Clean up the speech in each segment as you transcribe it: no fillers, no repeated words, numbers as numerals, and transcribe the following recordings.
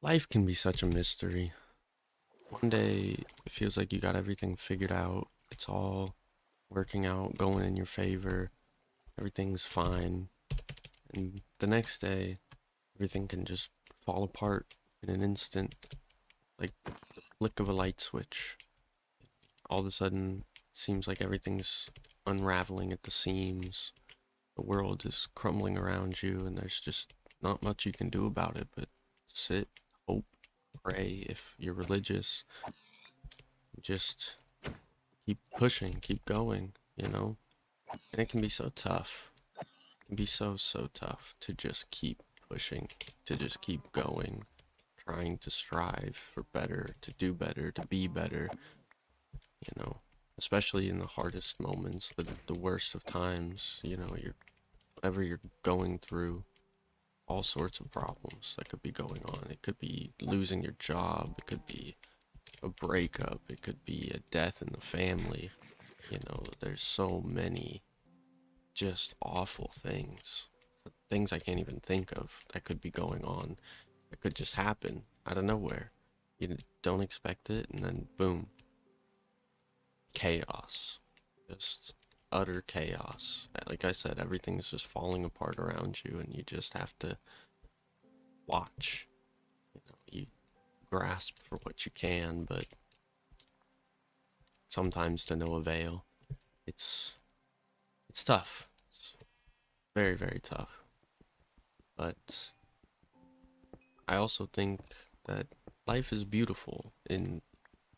Life can be such a mystery. One day it feels like you got everything figured out. It's all working out, going in your favor. Everything's fine. And the next day, everything can just fall apart in an instant, like the flick of a light switch. All of a sudden, it seems like everything's unraveling at the seams. The world is crumbling around you, and there's just not much you can do about it but sit, hope, pray if you're religious. Just keep pushing, keep going, you know? And it can be so tough. It can be so tough to just keep pushing, to just keep going, trying to strive for better, to do better, to be better, you know? Especially in the hardest moments, the worst of times, whatever you're going through, all sorts of problems that could be going on. It could be losing your job, it could be a breakup, it could be a death in the family. There's so many just awful things I can't even think of that could be going on, that could just happen out of nowhere. You don't expect it, and then boom, chaos. Just utter chaos. Like I said, everything's just falling apart around you, and you just have to watch. You grasp for what you can, but sometimes to no avail. It's tough. It's very tough. But I also think that life is beautiful in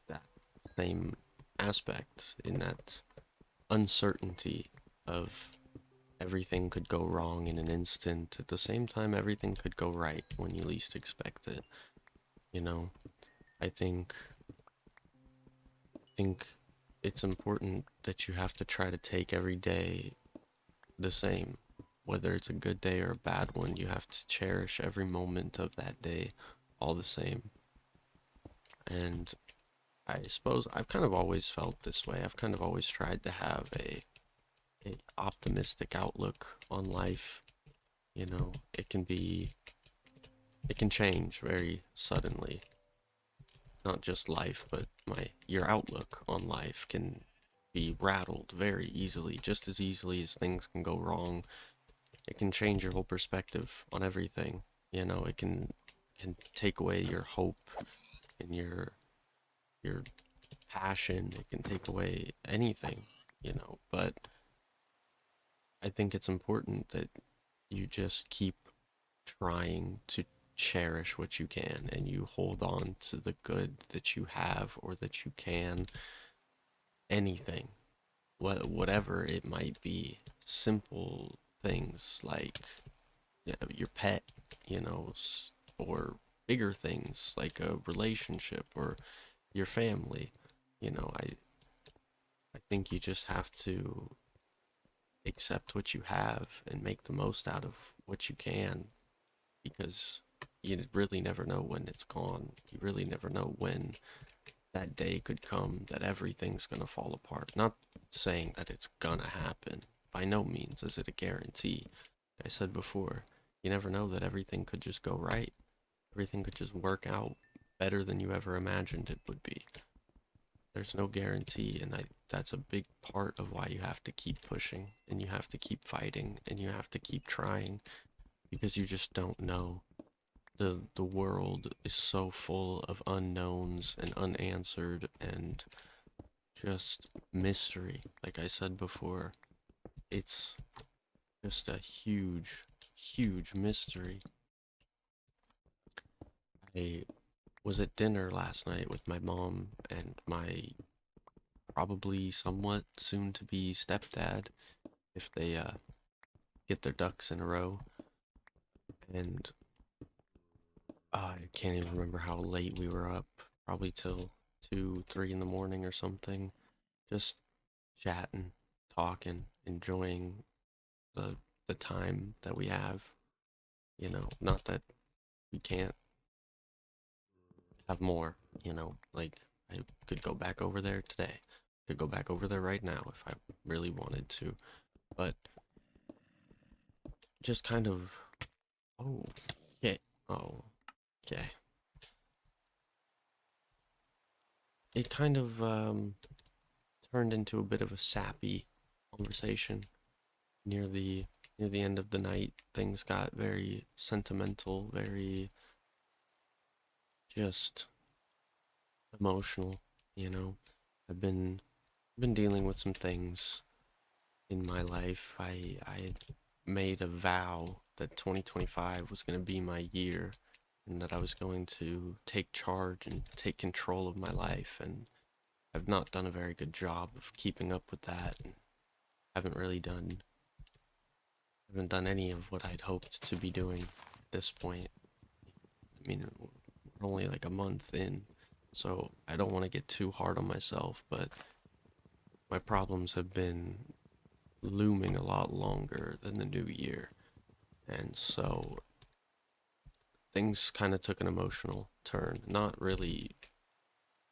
that same aspect, in that uncertainty of everything could go wrong in an instant. At the same time, everything could go right when you least expect it. You know, I think it's important that you have to try to take every day the same. Whether it's a good day or a bad one, you have to cherish every moment of that day all the same. And I suppose I've kind of always felt this way. I've kind of always tried to have a optimistic outlook on life. It can change very suddenly. Not just life, but your outlook on life can be rattled very easily, just as easily as things can go wrong. It can change your whole perspective on everything. It can take away your hope and your passion. It can take away anything. But I think it's important that you just keep trying to cherish what you can, and you hold on to the good that you have or that you can. Anything, whatever it might be. Simple things like, yeah, your pet, you know, or bigger things like a relationship or your family. I think you just have to accept what you have and make the most out of what you can, because you really never know when it's gone. You really never know when that day could come that everything's gonna fall apart. Not saying that it's gonna happen. By no means is it a guarantee. Like I said before, you never know that everything could just go right. Everything could just work out better than you ever imagined it would be. There's no guarantee, and that's a big part of why you have to keep pushing, and you have to keep fighting, and you have to keep trying, because you just don't know. The world is so full of unknowns and unanswered and just mystery. Like I said before, it's just a huge mystery. I was at dinner last night with my mom and my probably somewhat soon to be stepdad, if they get their ducks in a row. And I can't even remember how late we were up, probably till 2, 3 in the morning or something, just chatting, talking, enjoying the the time that we have. Not that we can't have more. Like, I could go back over there today. Could go back over there right now if I really wanted to. But just kind of, oh, okay, oh, okay. it kind of turned into a bit of a sappy conversation near the near the end of the night. Things got very sentimental, very just emotional, you know. I've been dealing with some things in my life. I had made a vow that 2025 was going to be my year and that I was going to take charge and take control of my life, and I've not done a very good job of keeping up with that, and haven't really haven't done any of what I'd hoped to be doing at this point. I mean, we're only like a month in, so I don't want to get too hard on myself, but my problems have been looming a lot longer than the new year. And so things kind of took an emotional turn. Not really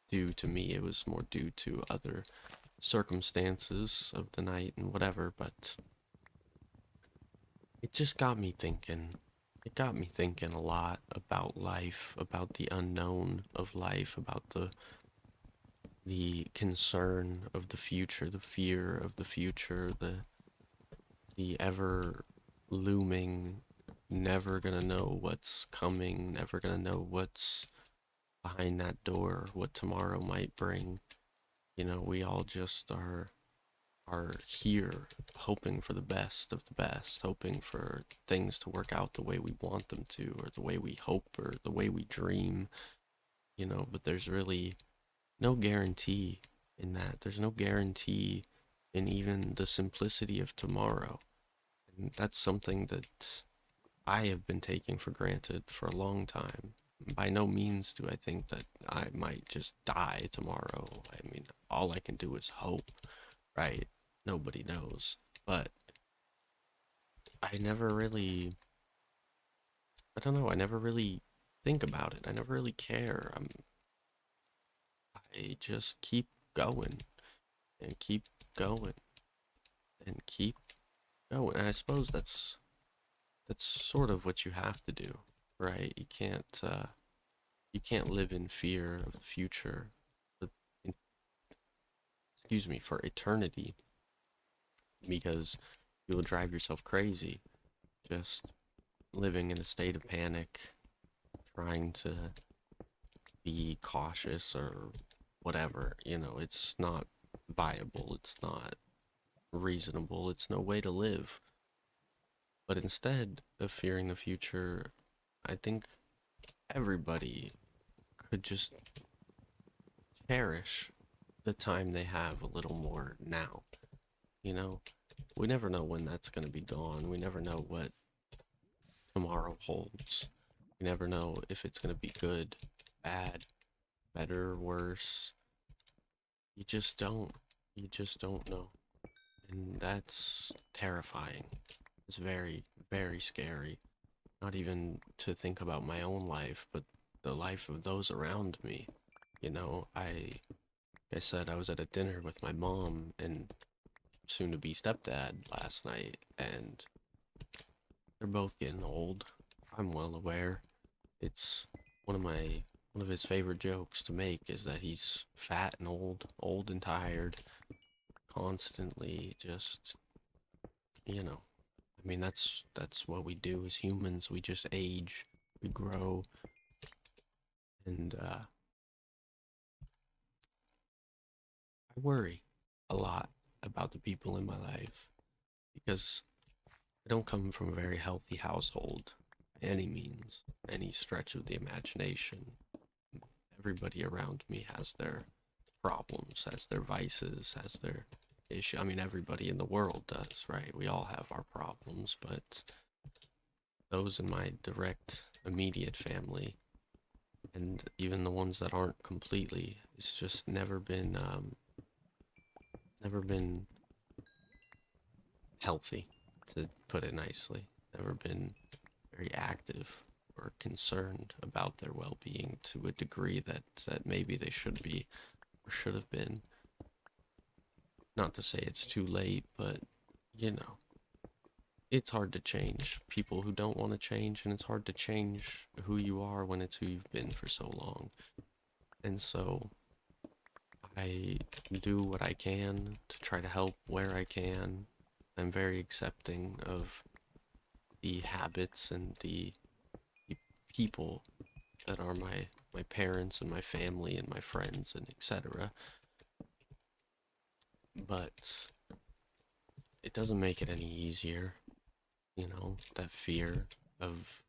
due to me, it was more due to other circumstances of the night and whatever, but it just got me thinking. It got me thinking a lot about life, about the unknown of life, about the concern of the future, the fear of the future, the ever looming, never gonna know what's coming, never gonna know what's behind that door, what tomorrow might bring. You know, we all just are here hoping for the best of the best, hoping for things to work out the way we want them to, or the way we hope, or the way we dream, you know, but there's really no guarantee in that. There's no guarantee in even the simplicity of tomorrow. And that's something that I have been taking for granted for a long time. By no means do I think that I might just die tomorrow. I mean, all I can do is hope, right? Nobody knows. But I never really, I don't know, I never really think about it. I never really care. I just keep going and keep going and keep going. And I suppose that's sort of what you have to do, right? You can't live in fear of the future, but excuse me, for eternity, because you'll drive yourself crazy just living in a state of panic, trying to be cautious or whatever. You know, it's not viable, it's not reasonable, it's no way to live. But instead of fearing the future, I think everybody could just cherish the time they have a little more now. You know, we never know when that's going to be gone. We never know what tomorrow holds. We never know if it's going to be good, bad, better, worse. You just don't. You just don't know. And that's terrifying. It's very, very scary. Not even to think about my own life, but the life of those around me. You know, I said I was at a dinner with my mom and soon to be stepdad last night, and they're both getting old. I'm well aware. It's one of his favorite jokes to make is that he's fat and old and tired, constantly just, you know. I mean, that's what we do as humans. We just age, we grow, and I worry a lot about the people in my life because I don't come from a very healthy household by any means, any stretch of the imagination. Everybody around me has their problems, has their vices, has their issue. I mean, everybody in the world does, right? We all have our problems, but those in my direct, immediate family, and even the ones that aren't completely, it's just never been healthy, to put it nicely. Never been very active or concerned about their well-being to a degree that maybe they should be or should have been. Not to say it's too late, but you know, it's hard to change people who don't want to change, and it's hard to change who you are when it's who you've been for so long. And so I do what I can to try to help where I can. I'm very accepting of the habits and the people that are my parents and my family and my friends and etc. But it doesn't make it any easier, that fear of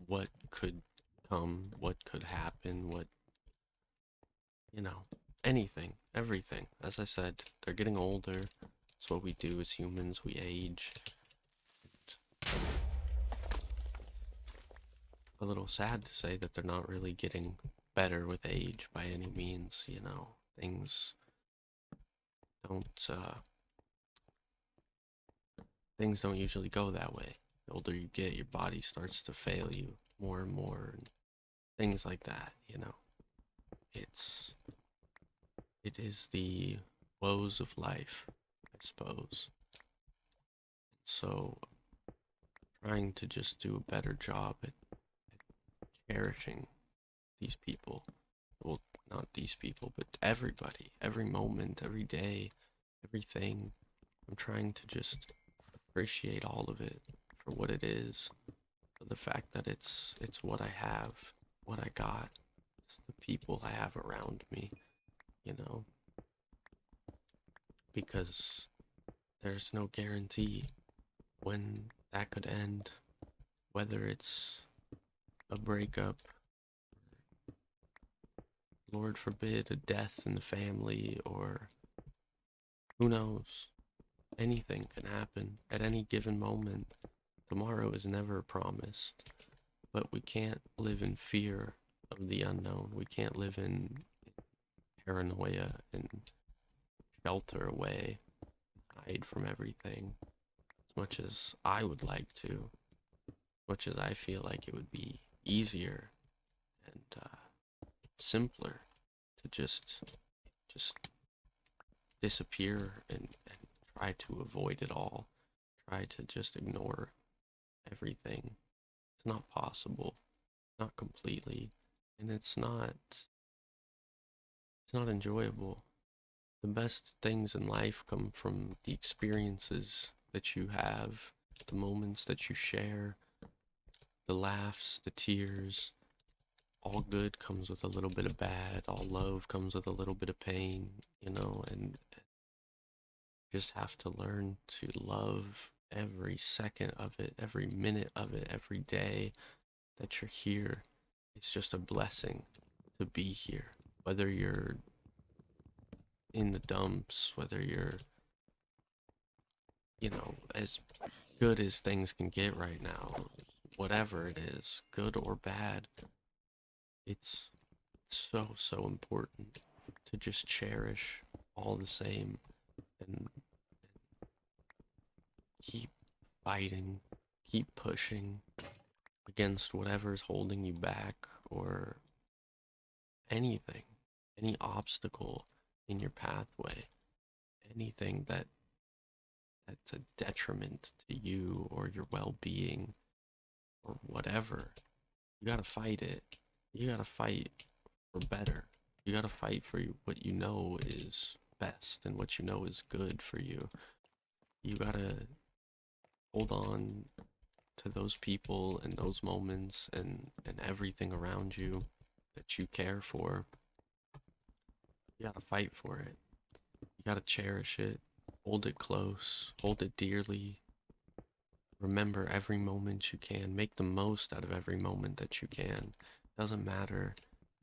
what could come, what could happen, you know, anything, everything. As I said, they're getting older. It's what we do as humans, we age. A little sad to say that they're not really getting better with age by any means. Things don't things don't usually go that way. The older you get, your body starts to fail you more and more, and things like that. It's it is the woes of life, I suppose. So trying to just do a better job at cherishing these people. Well, not these people, but everybody, every moment, every day, everything. I'm trying to just appreciate all of it for what it is, for the fact that it's what I have, what I got. It's the people I have around me, you know, because there's no guarantee when that could end, whether it's a breakup, Lord forbid, a death in the family, or who knows, anything can happen at any given moment. Tomorrow is never promised, but we can't live in fear of the unknown. We can't live in paranoia and shelter away, hide from everything as much as I would like to, as much as I feel like it would be easier and simpler to just disappear and try to avoid it all, try to just ignore everything. It's not possible, not completely, and it's not enjoyable. The best things in life come from the experiences that you have, the moments that you share, the laughs, the tears. All good comes with a little bit of bad. All love comes with a little bit of pain, and just have to learn to love every second of it, every minute of it, every day that you're here. It's just a blessing to be here. Whether you're in the dumps, whether you're as good as things can get right now, whatever it is, good or bad, it's so, so important to just cherish all the same and keep fighting, keep pushing against whatever's holding you back or anything, any obstacle in your pathway, anything that's a detriment to you or your well-being or whatever. You gotta fight it. You gotta fight for better. You gotta fight for what you know is best and what you know is good for you. You gotta hold on to those people and those moments and everything around you that you care for. You gotta fight for it. You gotta cherish it, hold it close, hold it dearly. Remember every moment you can. Make the most out of every moment that you can. Doesn't matter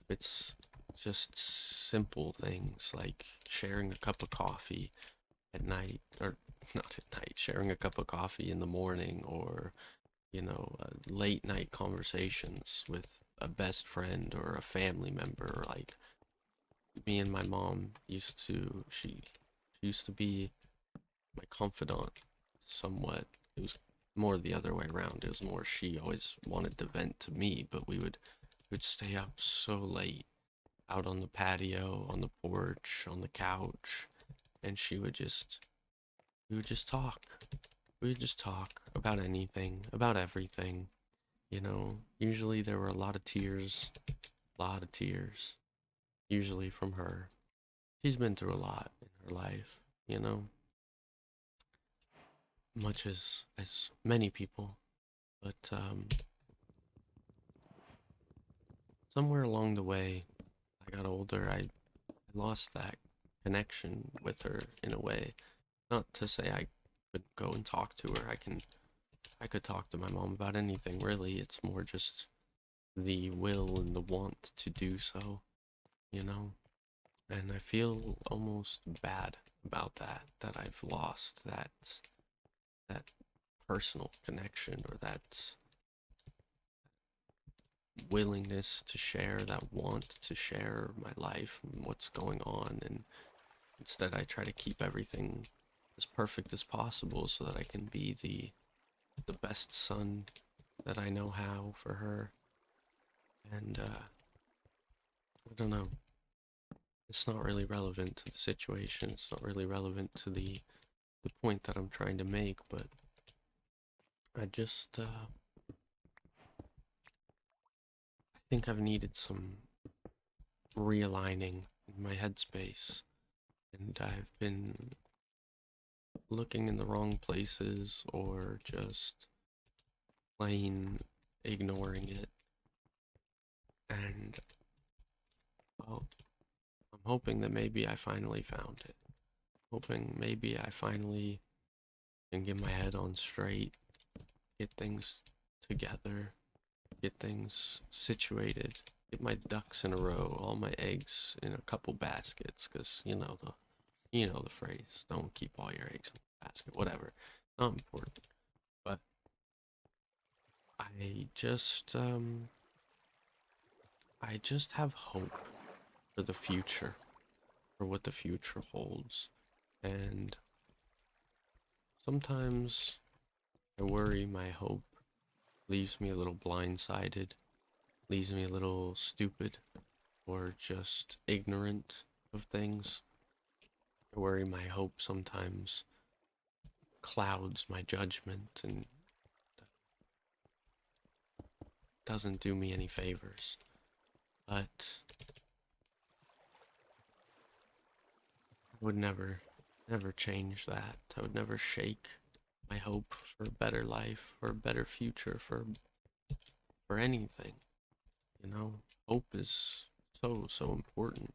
if it's just simple things like sharing a cup of coffee at night, or not at night, sharing a cup of coffee in the morning, or, late night conversations with a best friend or a family member. Like me and my mom she used to be my confidant somewhat. It was more the other way around. It was more she always wanted to vent to me, but we would stay up so late out on the patio, on the porch, on the couch, and we would just talk. We would just talk about anything, about everything. Usually there were a lot of tears, usually from her. she's been through a lot in her life, you know, much as many people. But somewhere along the way, I got older. I lost that connection with her in a way. Not to say I couldn't go and talk to her. I could talk to my mom about anything, really. It's more just the will and the want to do so, you know? And I feel almost bad about that I've lost that personal connection or that willingness to share, that want to share my life and what's going on. And instead, I try to keep everything as perfect as possible so that I can be the best son that I know how for her. And I don't know. It's not really relevant to the situation. It's not really relevant to the point that I'm trying to make. But I just I think I've needed some realigning in my headspace, and I've been looking in the wrong places or just plain ignoring it. And well, I'm hoping that maybe I finally found it. Hoping maybe I finally can get my head on straight, get things together, get things situated, get my ducks in a row, all my eggs in a couple baskets, because you know the phrase, don't keep all your eggs in a basket, whatever. Not important. But I just I just have hope for the future, for what the future holds. And sometimes I worry my hope leaves me a little blindsided, leaves me a little stupid or just ignorant of things. I worry my hope sometimes clouds my judgment and doesn't do me any favors. But I would never change that. I would never shake my hope for a better life, for a better future, for anything. You know, hope is so important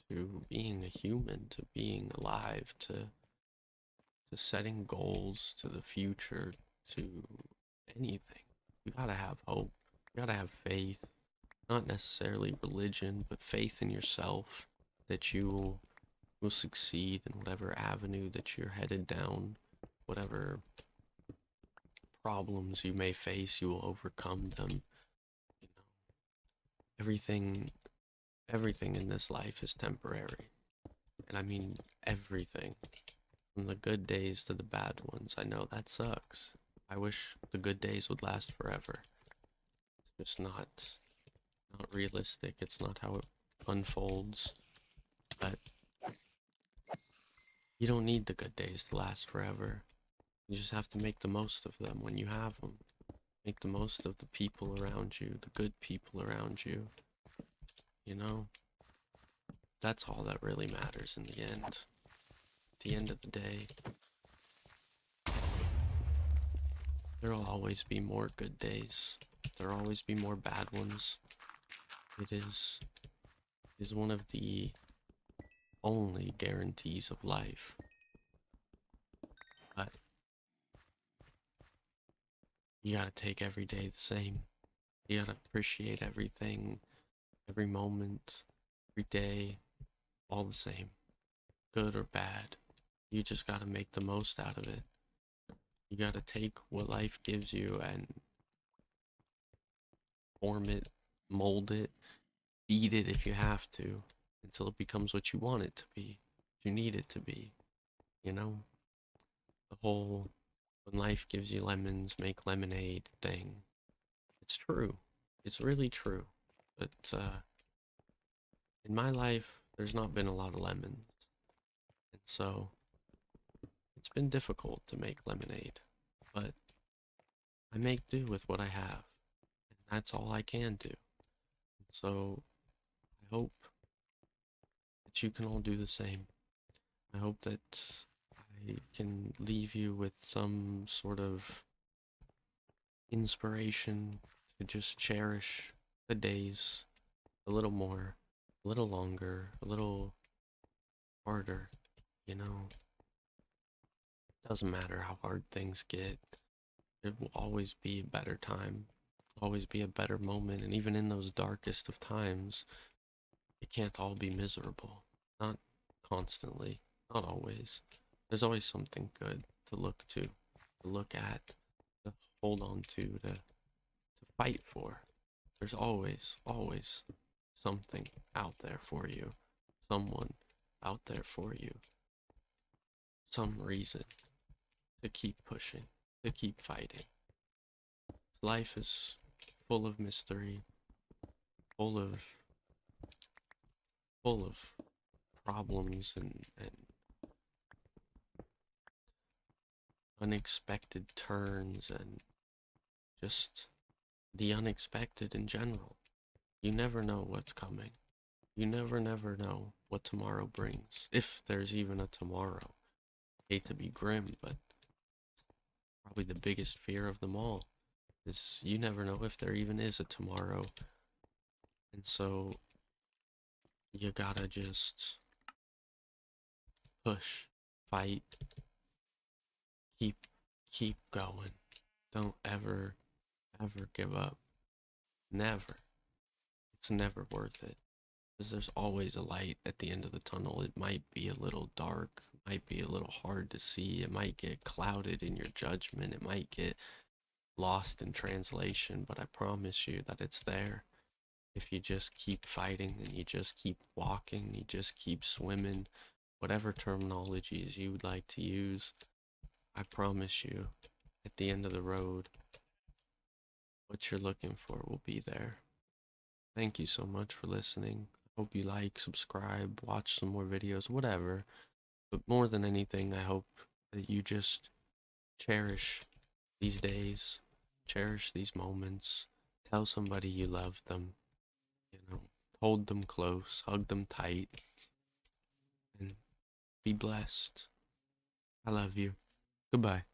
to being a human, to being alive, to setting goals, to the future, to anything. You gotta have hope. You gotta have faith. Not necessarily religion, but faith in yourself that you will succeed in whatever avenue that you're headed down, whatever problems you may face, you will overcome them. You know, everything everything in this life is temporary. And I mean everything. From the good days to the bad ones. I know that sucks. I wish the good days would last forever. It's just not realistic. It's not how it unfolds. But you don't need the good days to last forever. You just have to make the most of them when you have them. Make the most of the people around you, the good people around you. You know, that's all that really matters in the end. At the end of the day, there'll always be more good days. There'll always be more bad ones. It is one of the only guarantees of life. But you gotta take every day the same. You gotta appreciate everything, every moment, every day, all the same, good or bad. You just gotta make the most out of it. You gotta take what life gives you and form it, mold it, feed it if you have to, until it becomes what you want it to be, what you need it to be, you know? The whole when life gives you lemons, make lemonade thing. It's true. It's really true. But in my life, there's not been a lot of lemons. And so it's been difficult to make lemonade. But I make do with what I have. And that's all I can do. So I hope that you can all do the same. I hope that I can leave you with some sort of inspiration to just cherish the days a little more, a little longer, a little harder. You know, doesn't matter how hard things get, it will always be a better time, always be a better moment. And even in those darkest of times, it can't all be miserable. Not constantly, not always. There's always something good to look at, to hold on to fight for. There's always, always something out there for you, someone out there for you, some reason to keep pushing, to keep fighting. Life is full of mystery, full of full of problems and unexpected turns and just the unexpected in general. You never know what's coming. You never know what tomorrow brings, if there's even a tomorrow. Hate to be grim, but probably the biggest fear of them all is you never know if there even is a tomorrow. And so you gotta just push, fight, keep keep going. Don't ever give up. Never. It's never worth it. Because there's always a light at the end of the tunnel. It might be a little dark, might be a little hard to see, it might get clouded in your judgment, it might get lost in translation, but I promise you that it's there. If you just keep fighting and you just keep walking, you just keep swimming, whatever terminologies you would like to use, I promise you, at the end of the road, what you're looking for will be there. Thank you so much for listening. Hope you like, subscribe, watch some more videos, whatever. But more than anything, I hope that you just cherish these days, cherish these moments, tell somebody you love them, you know, hold them close, hug them tight, and be blessed. I love you. Goodbye.